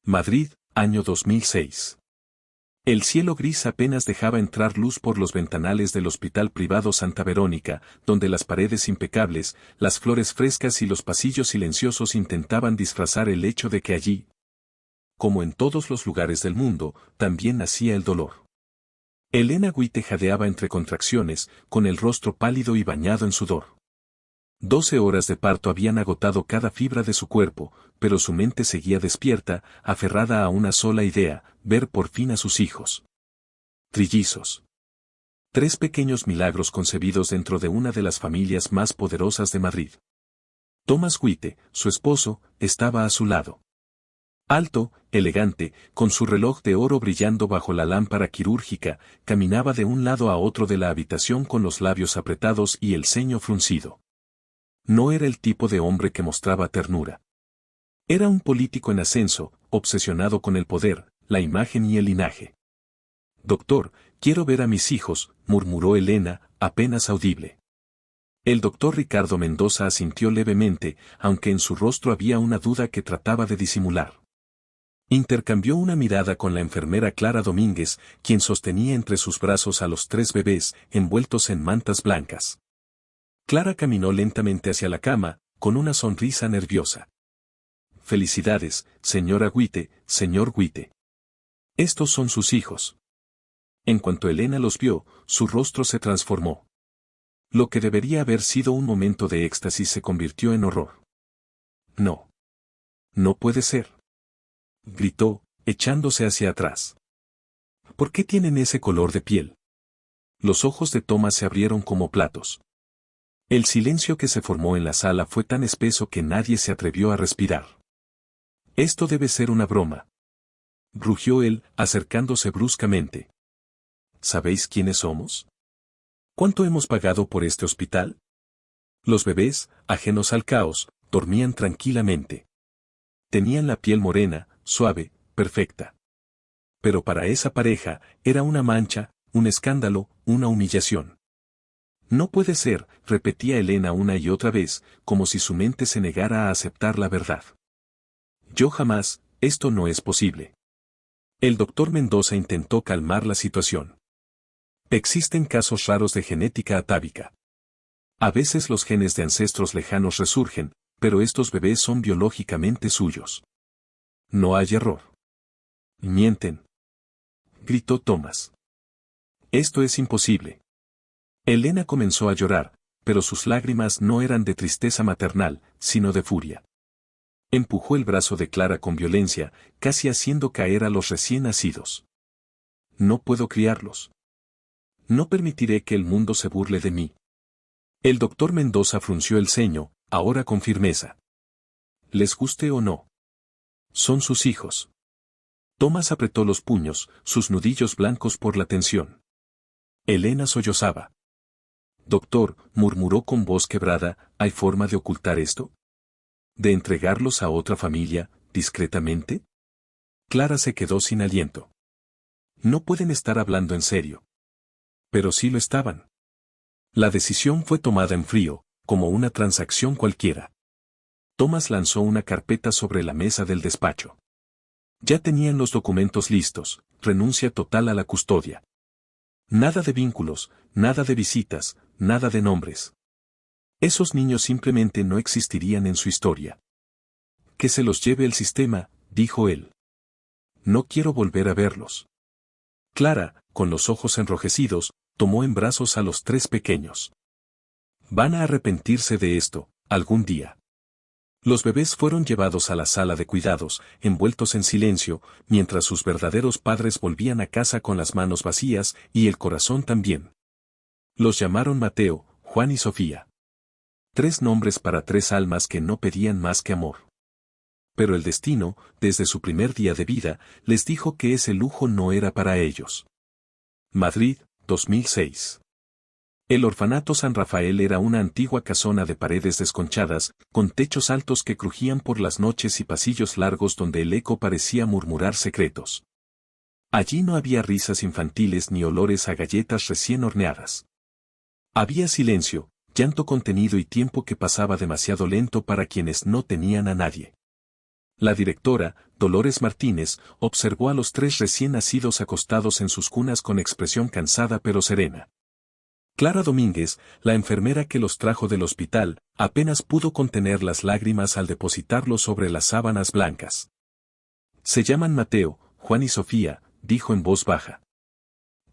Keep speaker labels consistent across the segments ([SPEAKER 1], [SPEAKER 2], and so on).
[SPEAKER 1] Madrid, año 2006. El cielo gris apenas dejaba entrar luz por los ventanales del Hospital Privado Santa Verónica, donde las paredes impecables, las flores frescas y los pasillos silenciosos intentaban disfrazar el hecho de que allí, como en todos los lugares del mundo, también nacía el dolor. Elena Güite jadeaba entre contracciones, con el rostro pálido y bañado en sudor. 12 horas de parto habían agotado cada fibra de su cuerpo, pero su mente seguía despierta, aferrada a una sola idea, ver por fin a sus hijos. Trillizos. 3 pequeños milagros concebidos dentro de una de las familias más poderosas de Madrid. Tomás Güite, su esposo, estaba a su lado. Alto, elegante, con su reloj de oro brillando bajo la lámpara quirúrgica, caminaba de un lado a otro de la habitación con los labios apretados y el ceño fruncido. No era el tipo de hombre que mostraba ternura. Era un político en ascenso, obsesionado con el poder, la imagen y el linaje. «Doctor, quiero ver a mis hijos», murmuró Elena, apenas audible. El doctor Ricardo Mendoza asintió levemente, aunque en su rostro había una duda que trataba de disimular. Intercambió una mirada con la enfermera Clara Domínguez, quien sostenía entre sus brazos a los 3 bebés, envueltos en mantas blancas. Clara caminó lentamente hacia la cama, con una sonrisa nerviosa. «Felicidades, señora Güite, señor Güite. Estos son sus hijos». En cuanto Elena los vio, su rostro se transformó. Lo que debería haber sido un momento de éxtasis se convirtió en horror. «No. No puede ser», gritó, echándose hacia atrás. «¿Por qué tienen ese color de piel?». Los ojos de Tomás se abrieron como platos. El silencio que se formó en la sala fue tan espeso que nadie se atrevió a respirar. «Esto debe ser una broma», rugió él, acercándose bruscamente. «¿Sabéis quiénes somos? ¿Cuánto hemos pagado por este hospital?». Los bebés, ajenos al caos, dormían tranquilamente. Tenían la piel morena, suave, perfecta. Pero para esa pareja, era una mancha, un escándalo, una humillación. «No puede ser», repetía Elena una y otra vez, como si su mente se negara a aceptar la verdad. «Yo jamás, esto no es posible». El doctor Mendoza intentó calmar la situación. «Existen casos raros de genética atávica. A veces los genes de ancestros lejanos resurgen, pero estos bebés son biológicamente suyos. No hay error». «Mienten», gritó Tomás. «Esto es imposible». Elena comenzó a llorar, pero sus lágrimas no eran de tristeza maternal, sino de furia. Empujó el brazo de Clara con violencia, casi haciendo caer a los recién nacidos. «No puedo criarlos. No permitiré que el mundo se burle de mí». El doctor Mendoza frunció el ceño, ahora con firmeza. «Les guste o no. Son sus hijos». Tomás apretó los puños, sus nudillos blancos por la tensión. Elena sollozaba. «Doctor», murmuró con voz quebrada, «¿hay forma de ocultar esto? ¿De entregarlos a otra familia, discretamente?». Clara se quedó sin aliento. «No pueden estar hablando en serio». Pero sí lo estaban. La decisión fue tomada en frío, como una transacción cualquiera. Tomás lanzó una carpeta sobre la mesa del despacho. Ya tenían los documentos listos, renuncia total a la custodia. Nada de vínculos, nada de visitas, nada de nombres. Esos niños simplemente no existirían en su historia. «Que se los lleve el sistema», dijo él. «No quiero volver a verlos». Clara, con los ojos enrojecidos, tomó en brazos a los 3 pequeños. «Van a arrepentirse de esto, algún día». Los bebés fueron llevados a la sala de cuidados, envueltos en silencio, mientras sus verdaderos padres volvían a casa con las manos vacías y el corazón también. Los llamaron Mateo, Juan y Sofía. 3 nombres para 3 almas que no pedían más que amor. Pero el destino, desde su primer día de vida, les dijo que ese lujo no era para ellos. Madrid, 2006. El orfanato San Rafael era una antigua casona de paredes desconchadas, con techos altos que crujían por las noches y pasillos largos donde el eco parecía murmurar secretos. Allí no había risas infantiles ni olores a galletas recién horneadas. Había silencio, llanto contenido y tiempo que pasaba demasiado lento para quienes no tenían a nadie. La directora, Dolores Martínez, observó a los tres recién nacidos acostados en sus cunas con expresión cansada pero serena. Clara Domínguez, la enfermera que los trajo del hospital, apenas pudo contener las lágrimas al depositarlos sobre las sábanas blancas. Se llaman Mateo, Juan y Sofía, dijo en voz baja.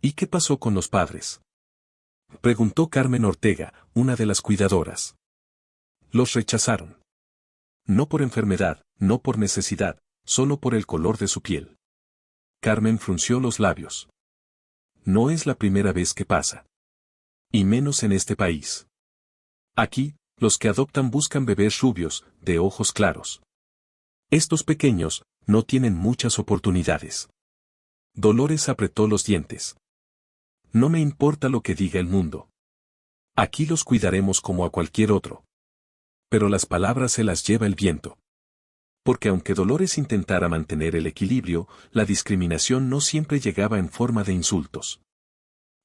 [SPEAKER 1] ¿Y qué pasó con los padres?, preguntó Carmen Ortega, una de las cuidadoras. Los rechazaron. No por enfermedad, no por necesidad, solo por el color de su piel. Carmen frunció los labios. No es la primera vez que pasa. Y menos en este país. Aquí, los que adoptan buscan bebés rubios, de ojos claros. Estos pequeños, no tienen muchas oportunidades. Dolores apretó los dientes. No me importa lo que diga el mundo. Aquí los cuidaremos como a cualquier otro. Pero las palabras se las lleva el viento. Porque aunque Dolores intentara mantener el equilibrio, la discriminación no siempre llegaba en forma de insultos.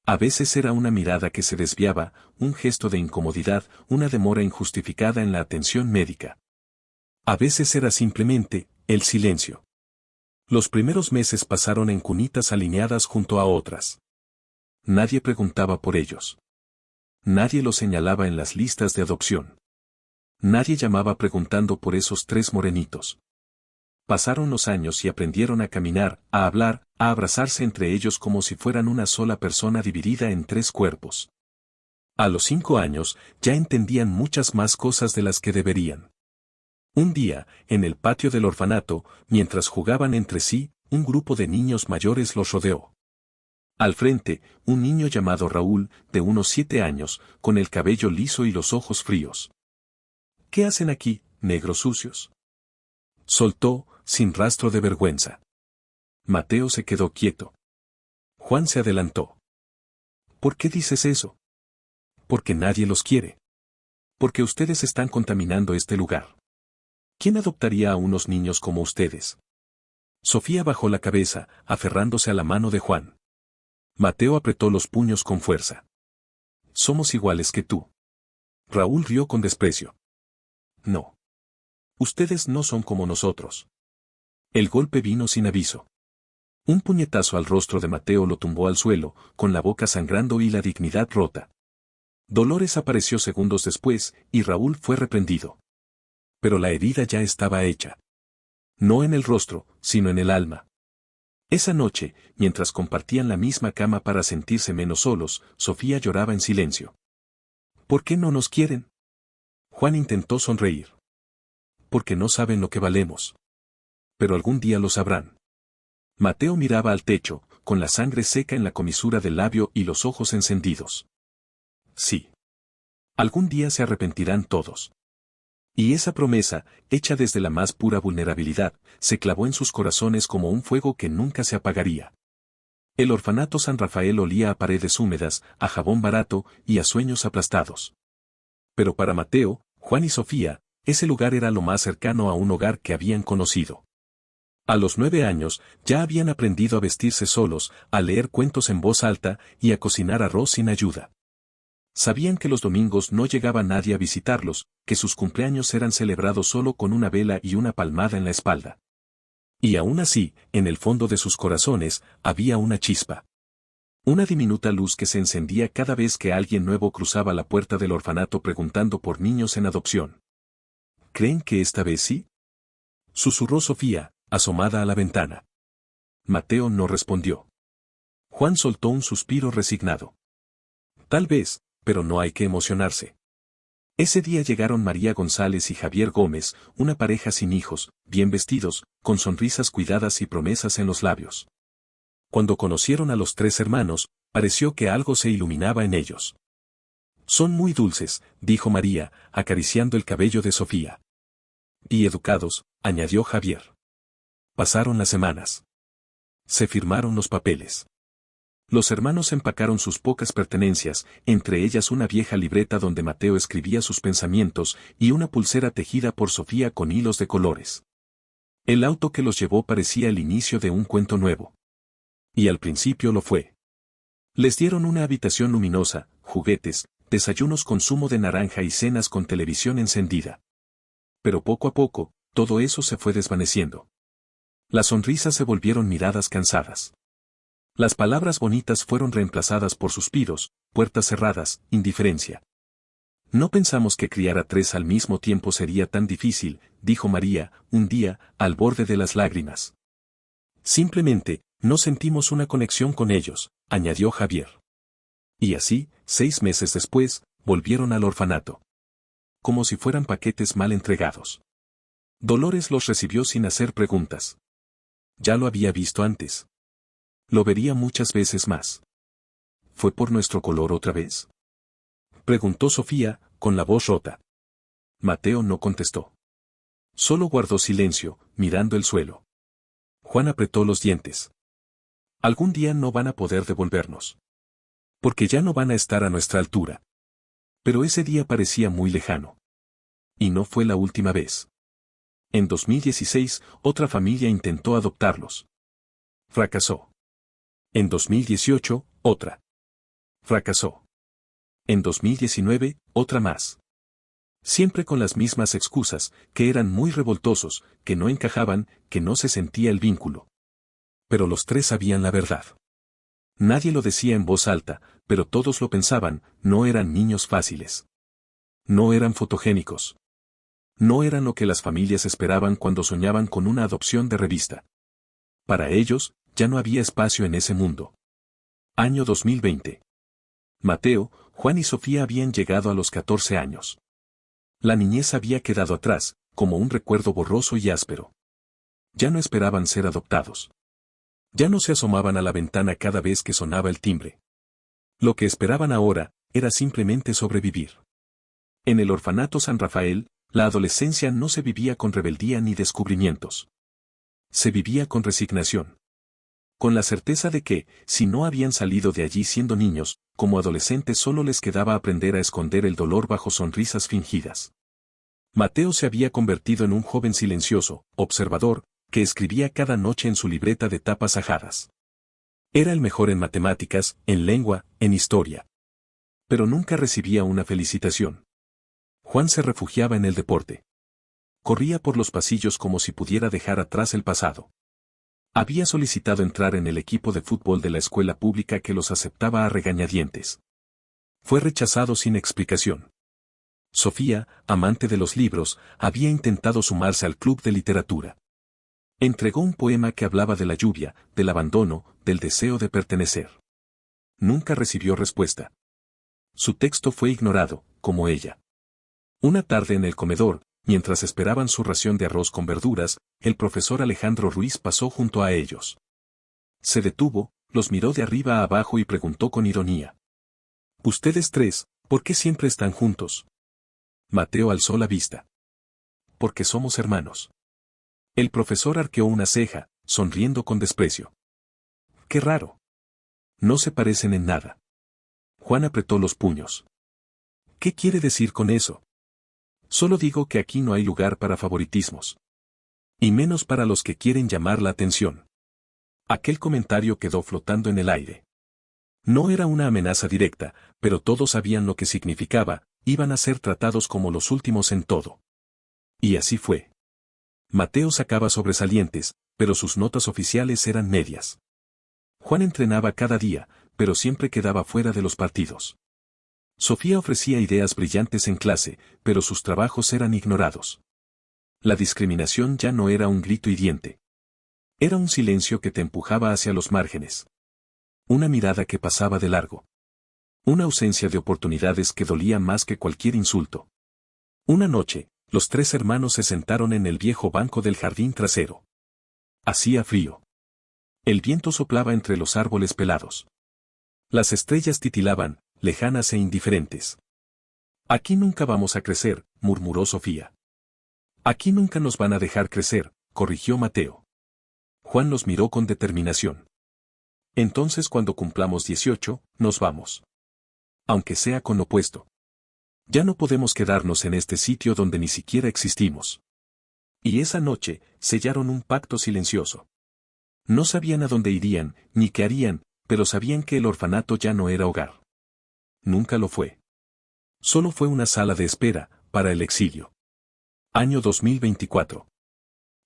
[SPEAKER 1] A veces era una mirada que se desviaba, un gesto de incomodidad, una demora injustificada en la atención médica. A veces era simplemente, el silencio. Los primeros meses pasaron en cunitas alineadas junto a otras. Nadie preguntaba por ellos. Nadie los señalaba en las listas de adopción. Nadie llamaba preguntando por esos tres morenitos. Pasaron los años y aprendieron a caminar, a hablar, a abrazarse entre ellos como si fueran una sola persona dividida en tres cuerpos. A los 5 años, ya entendían muchas más cosas de las que deberían. Un día, en el patio del orfanato, mientras jugaban entre sí, un grupo de niños mayores los rodeó. Al frente, un niño llamado Raúl, de unos 7 años, con el cabello liso y los ojos fríos. ¿Qué hacen aquí, negros sucios?, soltó, sin rastro de vergüenza. Mateo se quedó quieto. Juan se adelantó. ¿Por qué dices eso? Porque nadie los quiere. Porque ustedes están contaminando este lugar. ¿Quién adoptaría a unos niños como ustedes? Sofía bajó la cabeza, aferrándose a la mano de Juan. Mateo apretó los puños con fuerza. Somos iguales que tú. Raúl rió con desprecio. No. Ustedes no son como nosotros. El golpe vino sin aviso. Un puñetazo al rostro de Mateo lo tumbó al suelo, con la boca sangrando y la dignidad rota. Dolores apareció segundos después, y Raúl fue reprendido. Pero la herida ya estaba hecha. No en el rostro, sino en el alma. Esa noche, mientras compartían la misma cama para sentirse menos solos, Sofía lloraba en silencio. ¿Por qué no nos quieren? Juan intentó sonreír. Porque no saben lo que valemos. Pero algún día lo sabrán. Mateo miraba al techo, con la sangre seca en la comisura del labio y los ojos encendidos. Sí. Algún día se arrepentirán todos. Y esa promesa, hecha desde la más pura vulnerabilidad, se clavó en sus corazones como un fuego que nunca se apagaría. El orfanato San Rafael olía a paredes húmedas, a jabón barato y a sueños aplastados. Pero para Mateo, Juan y Sofía, ese lugar era lo más cercano a un hogar que habían conocido. A los 9 años, ya habían aprendido a vestirse solos, a leer cuentos en voz alta y a cocinar arroz sin ayuda. Sabían que los domingos no llegaba nadie a visitarlos, que sus cumpleaños eran celebrados solo con una vela y una palmada en la espalda. Y aún así, en el fondo de sus corazones, había una chispa. Una diminuta luz que se encendía cada vez que alguien nuevo cruzaba la puerta del orfanato preguntando por niños en adopción. ¿Creen que esta vez sí?, susurró Sofía, asomada a la ventana. Mateo no respondió. Juan soltó un suspiro resignado. Tal vez, pero no hay que emocionarse. Ese día llegaron María González y Javier Gómez, una pareja sin hijos, bien vestidos, con sonrisas cuidadas y promesas en los labios. Cuando conocieron a los 3 hermanos, pareció que algo se iluminaba en ellos. Son muy dulces, dijo María, acariciando el cabello de Sofía. Y educados, añadió Javier. Pasaron las semanas. Se firmaron los papeles. Los hermanos empacaron sus pocas pertenencias, entre ellas una vieja libreta donde Mateo escribía sus pensamientos y una pulsera tejida por Sofía con hilos de colores. El auto que los llevó parecía el inicio de un cuento nuevo. Y al principio lo fue. Les dieron una habitación luminosa, juguetes, desayunos con zumo de naranja y cenas con televisión encendida. Pero poco a poco, todo eso se fue desvaneciendo. Las sonrisas se volvieron miradas cansadas. Las palabras bonitas fueron reemplazadas por suspiros, puertas cerradas, indiferencia. No pensamos que criar a 3 al mismo tiempo sería tan difícil, dijo María, un día, al borde de las lágrimas. Simplemente, no sentimos una conexión con ellos, añadió Javier. Y así, 6 meses después, volvieron al orfanato. Como si fueran paquetes mal entregados. Dolores los recibió sin hacer preguntas. Ya lo había visto antes. Lo vería muchas veces más. ¿Fue por nuestro color otra vez?, preguntó Sofía, con la voz rota. Mateo no contestó. Solo guardó silencio, mirando el suelo. Juan apretó los dientes. Algún día no van a poder devolvernos. Porque ya no van a estar a nuestra altura. Pero ese día parecía muy lejano. Y no fue la última vez. En 2016, otra familia intentó adoptarlos. Fracasó. En 2018, otra. Fracasó. En 2019, otra más. Siempre con las mismas excusas, que eran muy revoltosos, que no encajaban, que no se sentía el vínculo. Pero los 3 sabían la verdad. Nadie lo decía en voz alta, pero todos lo pensaban, no eran niños fáciles. No eran fotogénicos. No eran lo que las familias esperaban cuando soñaban con una adopción de revista. Para ellos, ya no había espacio en ese mundo. Año 2020. Mateo, Juan y Sofía habían llegado a los 14 años. La niñez había quedado atrás, como un recuerdo borroso y áspero. Ya no esperaban ser adoptados. Ya no se asomaban a la ventana cada vez que sonaba el timbre. Lo que esperaban ahora, era simplemente sobrevivir. En el orfanato San Rafael, la adolescencia no se vivía con rebeldía ni descubrimientos. Se vivía con resignación. Con la certeza de que, si no habían salido de allí siendo niños, como adolescentes solo les quedaba aprender a esconder el dolor bajo sonrisas fingidas. Mateo se había convertido en un joven silencioso, observador, que escribía cada noche en su libreta de tapas ajadas. Era el mejor en matemáticas, en lengua, en historia. Pero nunca recibía una felicitación. Juan se refugiaba en el deporte. Corría por los pasillos como si pudiera dejar atrás el pasado. Había solicitado entrar en el equipo de fútbol de la escuela pública que los aceptaba a regañadientes. Fue rechazado sin explicación. Sofía, amante de los libros, había intentado sumarse al club de literatura. Entregó un poema que hablaba de la lluvia, del abandono, del deseo de pertenecer. Nunca recibió respuesta. Su texto fue ignorado, como ella. Una tarde en el comedor, mientras esperaban su ración de arroz con verduras, el profesor Alejandro Ruiz pasó junto a ellos. Se detuvo, los miró de arriba a abajo y preguntó con ironía. «Ustedes 3, ¿por qué siempre están juntos?» Mateo alzó la vista. «Porque somos hermanos». El profesor arqueó una ceja, sonriendo con desprecio. «Qué raro. No se parecen en nada». Juan apretó los puños. «¿Qué quiere decir con eso?» «Solo digo que aquí no hay lugar para favoritismos. Y menos para los que quieren llamar la atención». Aquel comentario quedó flotando en el aire. No era una amenaza directa, pero todos sabían lo que significaba, iban a ser tratados como los últimos en todo. Y así fue. Mateo sacaba sobresalientes, pero sus notas oficiales eran medias. Juan entrenaba cada día, pero siempre quedaba fuera de los partidos. Sofía ofrecía ideas brillantes en clase, pero sus trabajos eran ignorados. La discriminación ya no era un grito hiriente. Era un silencio que te empujaba hacia los márgenes. Una mirada que pasaba de largo. Una ausencia de oportunidades que dolía más que cualquier insulto. Una noche, los 3 hermanos se sentaron en el viejo banco del jardín trasero. Hacía frío. El viento soplaba entre los árboles pelados. Las estrellas titilaban, lejanas e indiferentes. «Aquí nunca vamos a crecer», murmuró Sofía. «Aquí nunca nos van a dejar crecer», corrigió Mateo. Juan los miró con determinación. «Entonces cuando cumplamos 18, nos vamos. Aunque sea con lo opuesto. Ya no podemos quedarnos en este sitio donde ni siquiera existimos». Y esa noche, sellaron un pacto silencioso. No sabían a dónde irían, ni qué harían, pero sabían que el orfanato ya no era hogar. Nunca lo fue. Solo fue una sala de espera, para el exilio. Año 2024.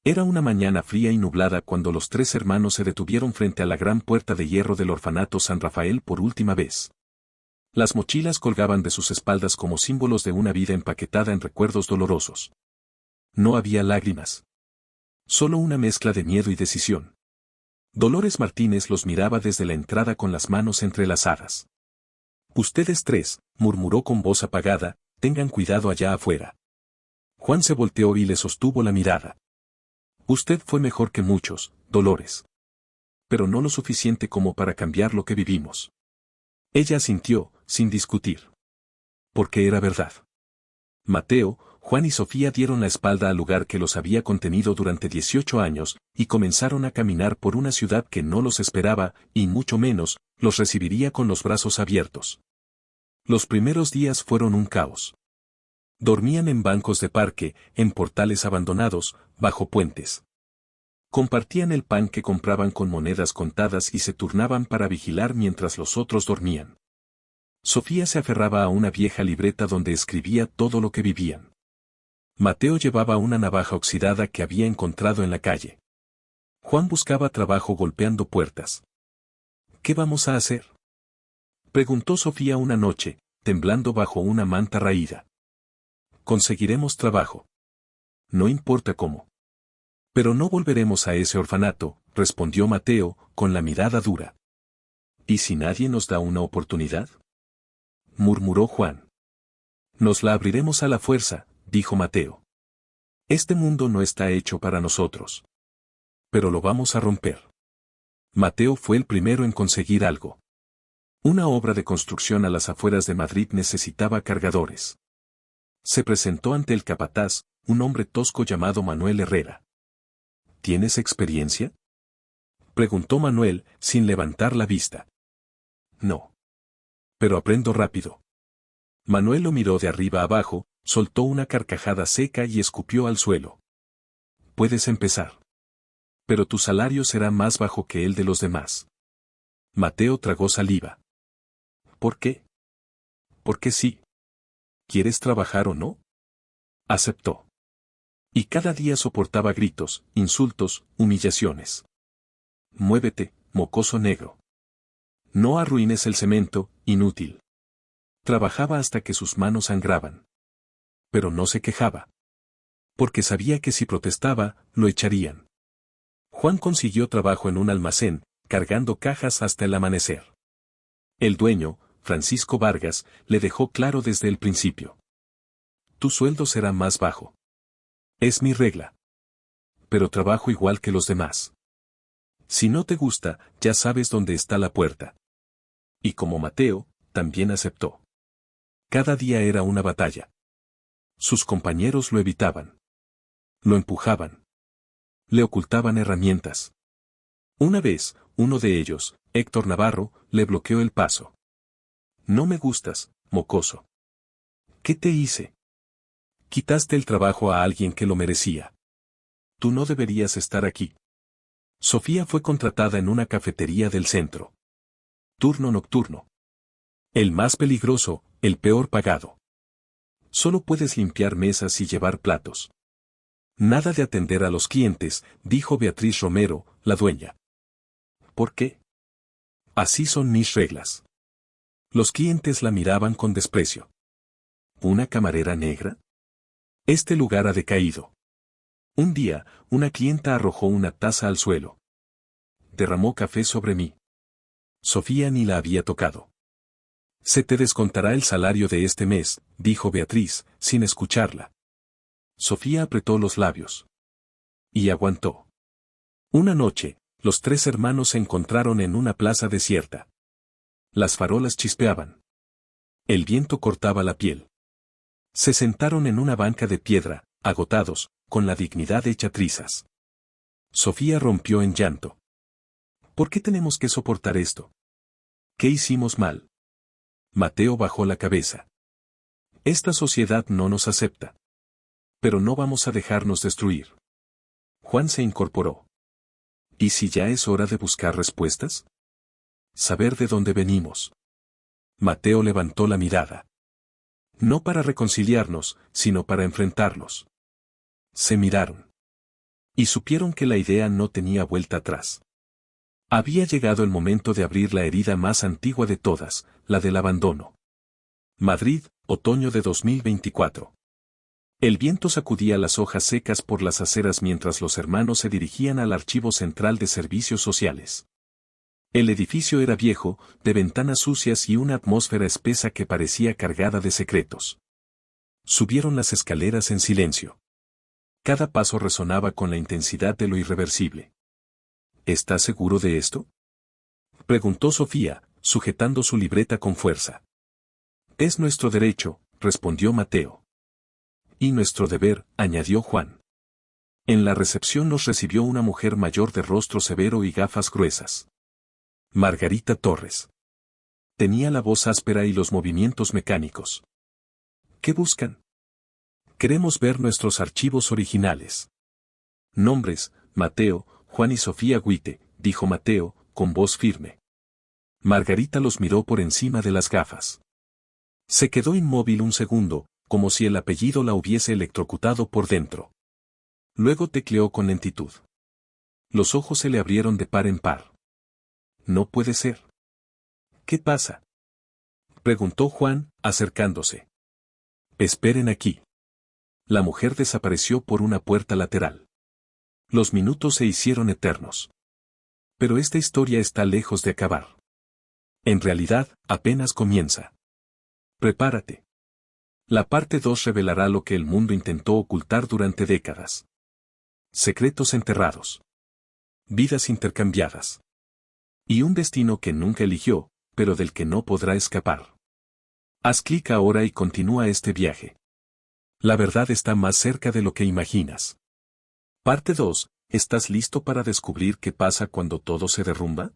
[SPEAKER 1] Era una mañana fría y nublada cuando los tres hermanos se detuvieron frente a la gran puerta de hierro del orfanato San Rafael por última vez. Las mochilas colgaban de sus espaldas como símbolos de una vida empaquetada en recuerdos dolorosos. No había lágrimas. Solo una mezcla de miedo y decisión. Dolores Martínez los miraba desde la entrada con las manos entrelazadas. «Ustedes tres», murmuró con voz apagada, «tengan cuidado allá afuera». Juan se volteó y le sostuvo la mirada. «Usted fue mejor que muchos, Dolores. Pero no lo suficiente como para cambiar lo que vivimos». Ella asintió, sin discutir. Porque era verdad. Mateo, Juan y Sofía dieron la espalda al lugar que los había contenido durante 18 años, y comenzaron a caminar por una ciudad que no los esperaba, y mucho menos, los recibiría con los brazos abiertos. Los primeros días fueron un caos. Dormían en bancos de parque, en portales abandonados, bajo puentes. Compartían el pan que compraban con monedas contadas y se turnaban para vigilar mientras los otros dormían. Sofía se aferraba a una vieja libreta donde escribía todo lo que vivían. Mateo llevaba una navaja oxidada que había encontrado en la calle. Juan buscaba trabajo golpeando puertas. «¿Qué vamos a hacer?», preguntó Sofía una noche, temblando bajo una manta raída. «Conseguiremos trabajo. No importa cómo». «Pero no volveremos a ese orfanato», respondió Mateo, con la mirada dura. «¿Y si nadie nos da una oportunidad?», murmuró Juan. «Nos la abriremos a la fuerza», dijo Mateo. «Este mundo no está hecho para nosotros. Pero lo vamos a romper». Mateo fue el primero en conseguir algo. Una obra de construcción a las afueras de Madrid necesitaba cargadores. Se presentó ante el capataz, un hombre tosco llamado Manuel Herrera. «¿Tienes experiencia?», preguntó Manuel, sin levantar la vista. «No. Pero aprendo rápido». Manuel lo miró de arriba abajo, soltó una carcajada seca y escupió al suelo. «Puedes empezar. Pero tu salario será más bajo que el de los demás». Mateo tragó saliva. «¿Por qué?». «Porque sí. ¿Quieres trabajar o no?». Aceptó. Y cada día soportaba gritos, insultos, humillaciones. «Muévete, mocoso negro. No arruines el cemento, inútil». Trabajaba hasta que sus manos sangraban. Pero no se quejaba. Porque sabía que si protestaba, lo echarían. Juan consiguió trabajo en un almacén, cargando cajas hasta el amanecer. El dueño, Francisco Vargas, le dejó claro desde el principio. «Tu sueldo será más bajo. Es mi regla. Pero trabajo igual que los demás. Si no te gusta, ya sabes dónde está la puerta». Y como Mateo, también aceptó. Cada día era una batalla. Sus compañeros lo evitaban. Lo empujaban. Le ocultaban herramientas. Una vez, uno de ellos, Héctor Navarro, le bloqueó el paso. «No me gustas, mocoso». «¿Qué te hice?». «Quitaste el trabajo a alguien que lo merecía. Tú no deberías estar aquí». Sofía fue contratada en una cafetería del centro. Turno nocturno. El más peligroso, el peor pagado. Solo puedes limpiar mesas y llevar platos. Nada de atender a los clientes, dijo Beatriz Romero, la dueña. ¿Por qué? Así son mis reglas. Los clientes la miraban con desprecio. ¿Una camarera negra? Este lugar ha decaído. Un día, una clienta arrojó una taza al suelo. Derramó café sobre mí. Sofía ni la había tocado. «Se te descontará el salario de este mes», dijo Beatriz, sin escucharla. Sofía apretó los labios. Y aguantó. Una noche, los tres hermanos se encontraron en una plaza desierta. Las farolas chispeaban. El viento cortaba la piel. Se sentaron en una banca de piedra, agotados, con la dignidad hecha trizas. Sofía rompió en llanto. «¿Por qué tenemos que soportar esto? ¿Qué hicimos mal?». Mateo bajó la cabeza. «Esta sociedad no nos acepta. Pero no vamos a dejarnos destruir». Juan se incorporó. «¿Y si ya es hora de buscar respuestas? Saber de dónde venimos». Mateo levantó la mirada. «No para reconciliarnos, sino para enfrentarlos». Se miraron. Y supieron que la idea no tenía vuelta atrás. Había llegado el momento de abrir la herida más antigua de todas, la del abandono. Madrid, otoño de 2024. El viento sacudía las hojas secas por las aceras mientras los hermanos se dirigían al Archivo Central de Servicios Sociales. El edificio era viejo, de ventanas sucias y una atmósfera espesa que parecía cargada de secretos. Subieron las escaleras en silencio. Cada paso resonaba con la intensidad de lo irreversible. ¿Estás seguro de esto?, preguntó Sofía, sujetando su libreta con fuerza. Es nuestro derecho, respondió Mateo. Y nuestro deber, añadió Juan. En la recepción nos recibió una mujer mayor de rostro severo y gafas gruesas. Margarita Torres. Tenía la voz áspera y los movimientos mecánicos. ¿Qué buscan? Queremos ver nuestros archivos originales. Nombres: Mateo, Juan y Sofía Guite, dijo Mateo, con voz firme. Margarita los miró por encima de las gafas. Se quedó inmóvil un segundo, como si el apellido la hubiese electrocutado por dentro. Luego tecleó con lentitud. Los ojos se le abrieron de par en par. No puede ser. ¿Qué pasa?, preguntó Juan, acercándose. Esperen aquí. La mujer desapareció por una puerta lateral. Los minutos se hicieron eternos. Pero esta historia está lejos de acabar. En realidad, apenas comienza. Prepárate. La parte 2 revelará lo que el mundo intentó ocultar durante décadas. Secretos enterrados. Vidas intercambiadas. Y un destino que nunca eligió, pero del que no podrá escapar. Haz clic ahora y continúa este viaje. La verdad está más cerca de lo que imaginas. Parte 2. ¿Estás listo para descubrir qué pasa cuando todo se derrumba?